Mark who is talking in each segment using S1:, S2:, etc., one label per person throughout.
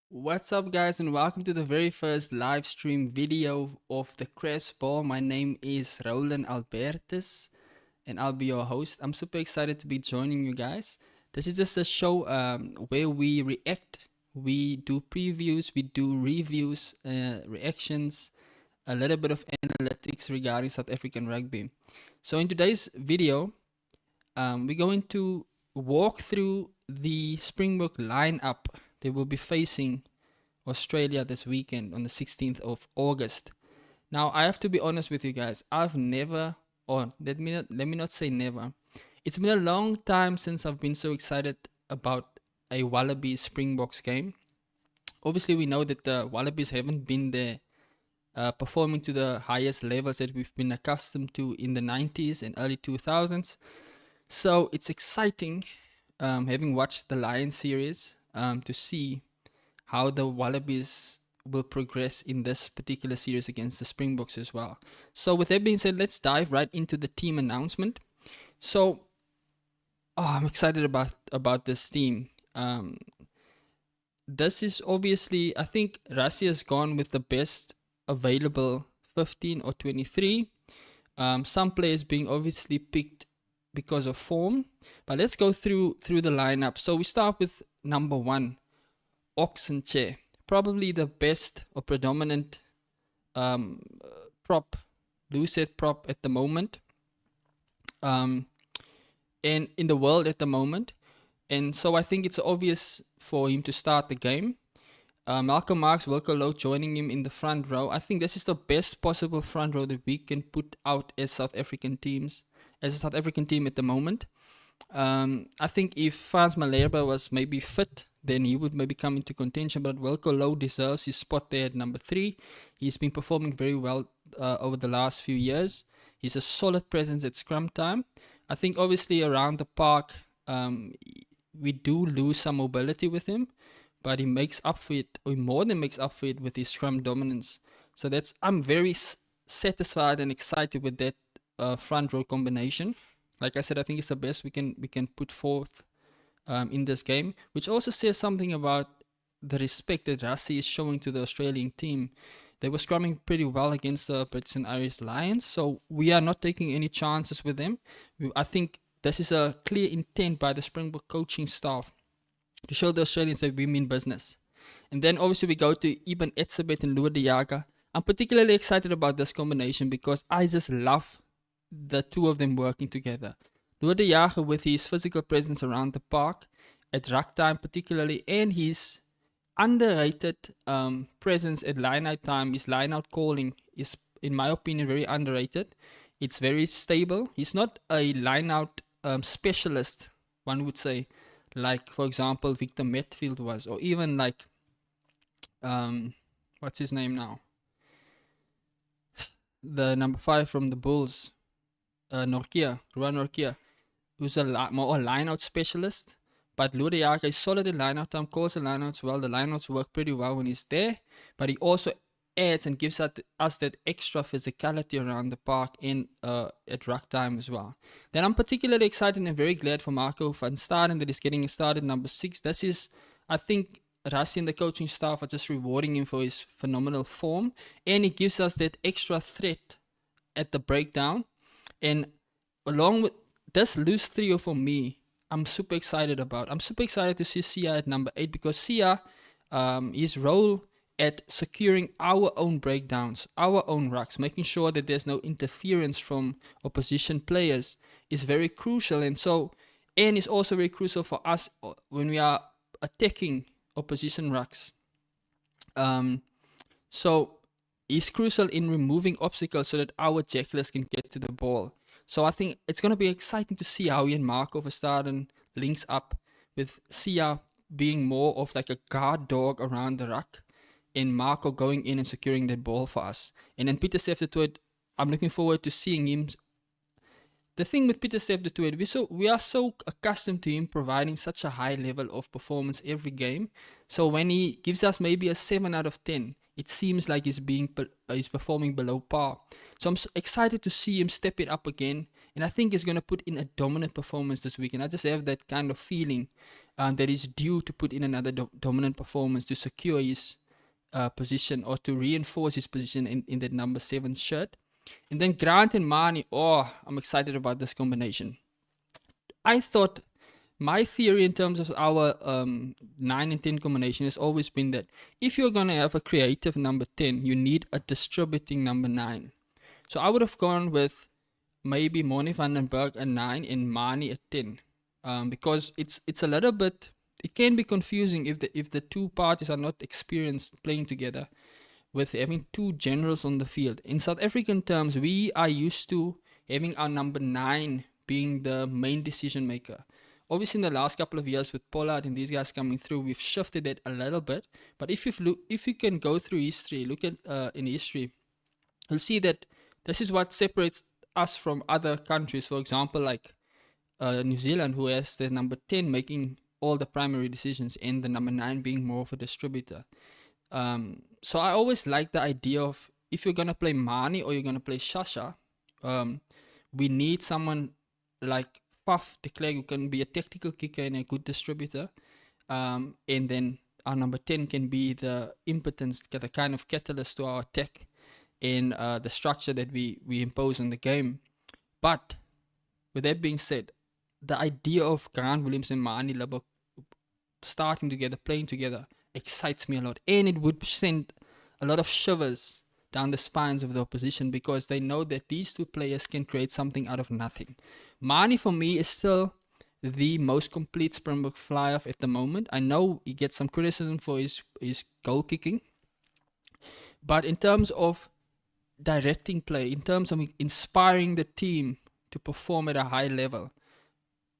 S1: What's up, guys, and welcome to the very first live stream video of the Crash Ball. My name is Roland Albertus, and I'll be your host. I'm super excited to be joining you guys. This is just a show where we react, we do previews, we do reviews, reactions, a little bit of analytics regarding South African rugby. So, in today's video, we're going to walk through the Springbok lineup they will be facing Australia this weekend on the 16th of August. Now, I have to be honest with you guys. I've never, or let me not say never. It's been a long time since I've been so excited about a Wallabies Springboks game. Obviously, we know that the Wallabies haven't been there performing to the highest levels that we've been accustomed to in the 90s and early 2000s. So it's exciting, having watched the Lion series, to see how the Wallabies will progress in this particular series against the Springboks as well. So with that being said, let's dive right into the team announcement. So I'm excited about this team. This is obviously, I think Rassie has gone with the best available 15 or 23. Some players being obviously picked because of form, but let's go through the lineup. So we start with number 1, Oxenchair, probably the best or predominant prop, loose-head prop at the moment, and in the world at the moment. And so I think it's obvious for him to start the game. Malcolm Marx, Wilco Low joining him in the front row. I think this is the best possible front row that we can put out as South African teams, as a South African team at the moment. I think if Frans Malherbe was maybe fit, then he would maybe come into contention. But Wilco Low deserves his spot there at number 3. He's been performing very well over the last few years. He's a solid presence at scrum time. I think obviously around the park, we do lose some mobility with him, but he makes up for it, or more than makes up for it, with his scrum dominance. So I'm very satisfied and excited with that front row combination. Like I said, I think it's the best we can put forth in this game, which also says something about the respect that Rassie is showing to the Australian team. They were scrumming pretty well against the British and Irish Lions, so we are not taking any chances with them. I think this is a clear intent by the Springbok coaching staff to show the Australians that we mean business. And then obviously we go to Ibn Etzebeth and Lua Diaga. I'm particularly excited about this combination because I just love the two of them working together. Lua Diaga, with his physical presence around the park at ruck time particularly, and his underrated presence at line-out time, his line-out calling is, in my opinion, very underrated. It's very stable. He's not a line-out specialist, one would say, like, for example, Victor Metfield was, or even like, what's his name now? The number 5 from the Bulls, Ruan Norkia, who's more a line-out specialist. But Lua Diaga is solid in line-out time, calls the line-outs well. The line-outs work pretty well when he's there, but he also adds and gives us that extra physicality around the park and at ruck time as well. Then I'm particularly excited and very glad for Marco van Staden that he's getting started number 6. This is, I think, Rassie and the coaching staff are just rewarding him for his phenomenal form, and it gives us that extra threat at the breakdown. And along with this loose trio, for me, I'm super excited about. I'm super excited to see Siya at number 8 because Siya, his role at securing our own breakdowns, our own rucks, making sure that there's no interference from opposition players is very crucial. And it's also very crucial for us when we are attacking opposition rucks. So he's crucial in removing obstacles so that our jacklers can get to the ball. So I think it's going to be exciting to see how he and Marco Verstappen links up, with Siya being more of like a guard dog around the ruck and Marco going in and securing that ball for us. And then Pieter-Steph du Toit, I'm looking forward to seeing him. The thing with Pieter-Steph du Toit, we are so accustomed to him providing such a high level of performance every game. So when he gives us maybe a 7 out of 10, it seems like he's performing below par. So I'm excited to see him step it up again, and I think he's going to put in a dominant performance this weekend. I just have that kind of feeling. that is due to put in another dominant performance to secure his position or to reinforce his position in that number 7 shirt. And then Grant and Mani, I'm excited about this combination. I thought my theory in terms of our 9 and 10 combination has always been that if you're going to have a creative number 10, you need a distributing number 9. So I would have gone with maybe Moni van den Berg a 9 and Mani a 10. Because it's a little bit, it can be confusing if the two parties are not experienced playing together with having two generals on the field. In South African terms, we are used to having our number 9 being the main decision maker. Obviously, in the last couple of years with Pollard and these guys coming through, we've shifted it a little bit. But if you can go through history, look at in history, you'll see that this is what separates us from other countries. For example, like New Zealand, who has the number 10 making all the primary decisions and the number 9 being more of a distributor. So I always like the idea of if you're going to play Mani or you're going to play Shasha, we need someone like Faf de Klerk who can be a tactical kicker and a good distributor. And then our number 10 can be the impotence, the kind of catalyst to our attack and the structure that we impose on the game. But with that being said, the idea of Grant Williams and Mani Lubbock starting together, playing together, excites me a lot. And it would send a lot of shivers down the spines of the opposition because they know that these two players can create something out of nothing. Mani, for me, is still the most complete Springbok fly-off at the moment. I know he gets some criticism for his goal kicking. But in terms of directing play, in terms of inspiring the team to perform at a high level,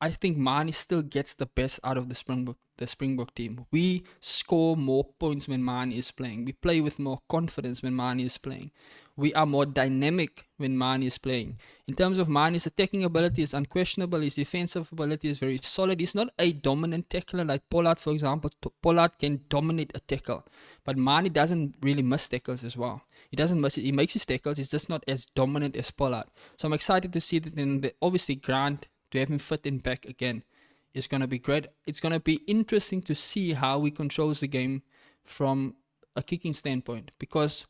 S1: I think Mani still gets the best out of the Springbok team. We score more points when Mani is playing. We play with more confidence when Mani is playing. We are more dynamic when Mani is playing. In terms of Mani's attacking ability is unquestionable. His defensive ability is very solid. He's not a dominant tackler like Pollard, for example. Pollard can dominate a tackle, but Mani doesn't really miss tackles as well. He doesn't miss it. He makes his tackles. He's just not as dominant as Pollard. So I'm excited to see that. Obviously, Grant, to have him fit in back again is going to be great. It's going to be interesting to see how he controls the game from a kicking standpoint, because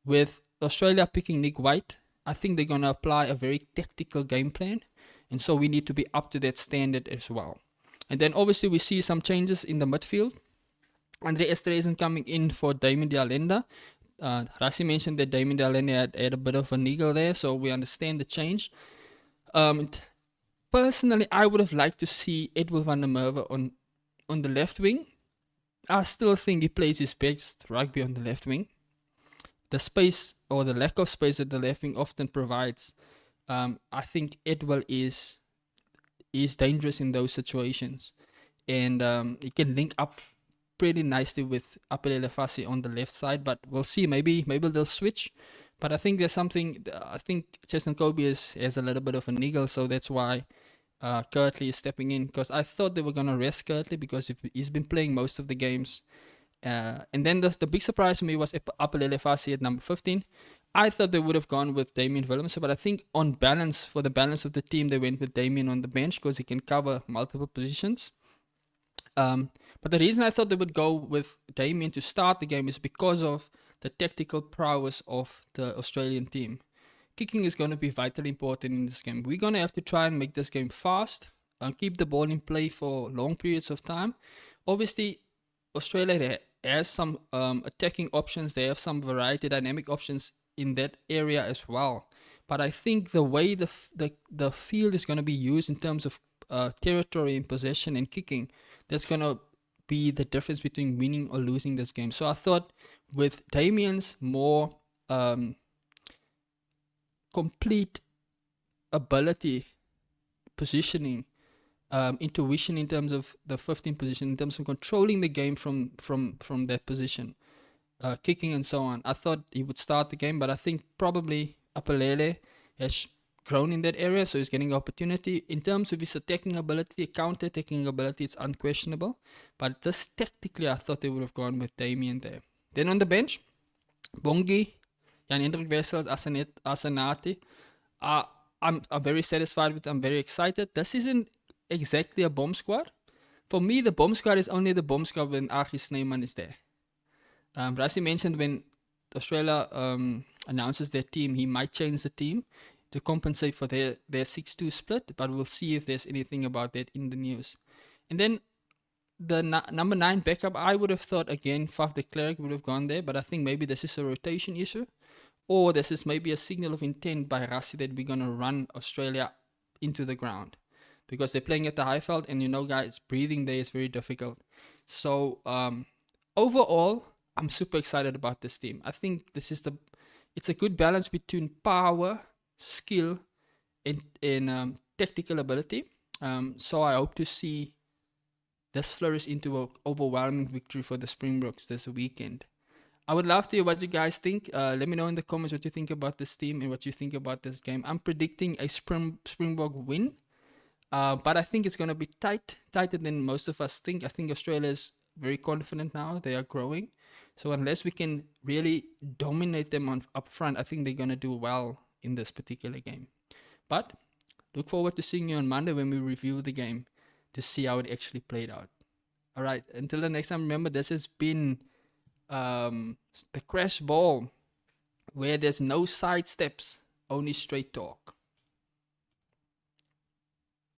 S1: with Australia picking Nick White, I think they're going to apply a very tactical game plan, and so we need to be up to that standard as well. And then obviously we see some changes in the midfield. Andre Esterhuizen coming in for Damien de Allende. Rassie mentioned that Damien de Allende had a bit of a niggle there, so we understand the change. Personally, I would have liked to see Edwin van der Merwe on the left wing. I still think he plays his best rugby on the left wing. The space or the lack of space that the left wing often provides, I think Edwin is dangerous in those situations. And he can link up pretty nicely with Apelele Fassi on the left side, but we'll see. Maybe they'll switch. But I think there's something. I think Cheston Kobe has a little bit of a niggle, so that's why Kirtley is stepping in. Because I thought they were gonna rest Kirtley because he's been playing most of the games. And then the big surprise for me was Apelele Fassi at number 15. I thought they would have gone with Damien Willemse, but I think on balance, for the balance of the team, they went with Damien on the bench because he can cover multiple positions. But the reason I thought they would go with Damien to start the game is because of the tactical prowess of the Australian team. Kicking is going to be vitally important in this game. We're going to have to try and make this game fast and keep the ball in play for long periods of time. Obviously, Australia has some attacking options. They have some variety, dynamic options in that area as well. But I think the way the field is going to be used in terms of territory and possession and kicking, that's going to be the difference between winning or losing this game. So I thought with Damien's more complete ability, positioning, intuition in terms of the 15 position, in terms of controlling the game from that position, kicking and so on, I thought he would start the game, but I think probably Apelele has grown in that area, so he's getting opportunity. In terms of his attacking ability, counter-attacking ability, it's unquestionable, but just tactically, I thought they would have gone with Damien there. Then on the bench, Bongi, Jan-Hendrik Wessels, Asenati. I'm very satisfied with it. I'm very excited. This isn't exactly a bomb squad. For me, the bomb squad is only the bomb squad when Archie Snyman is there. Rassie mentioned when Australia announces their team, he might change the team to compensate for their 6-2 split, but we'll see if there's anything about that in the news. And then the number 9 backup, I would have thought again Faf de Klerk would have gone there, but I think maybe this is a rotation issue, or this is maybe a signal of intent by Rassie that we're going to run Australia into the ground, because they're playing at the Highveld, and you know, guys, breathing there is very difficult. So overall, I'm super excited about this team. I think it's a good balance between power, skill, and tactical ability. So I hope to see this flourish into an overwhelming victory for the Springboks this weekend. I would love to hear what you guys think. Let me know in the comments what you think about this team and what you think about this game. I'm predicting a Springbok win, but I think it's going to be tighter than most of us think. I think Australia is very confident now. They are growing. So unless we can really dominate them up front, I think they're going to do well in this particular game. But look forward to seeing you on Monday when we review the game to see how it actually played out. All right, until the next time, remember, this has been the Crash Ball, where there's no side steps, only straight talk.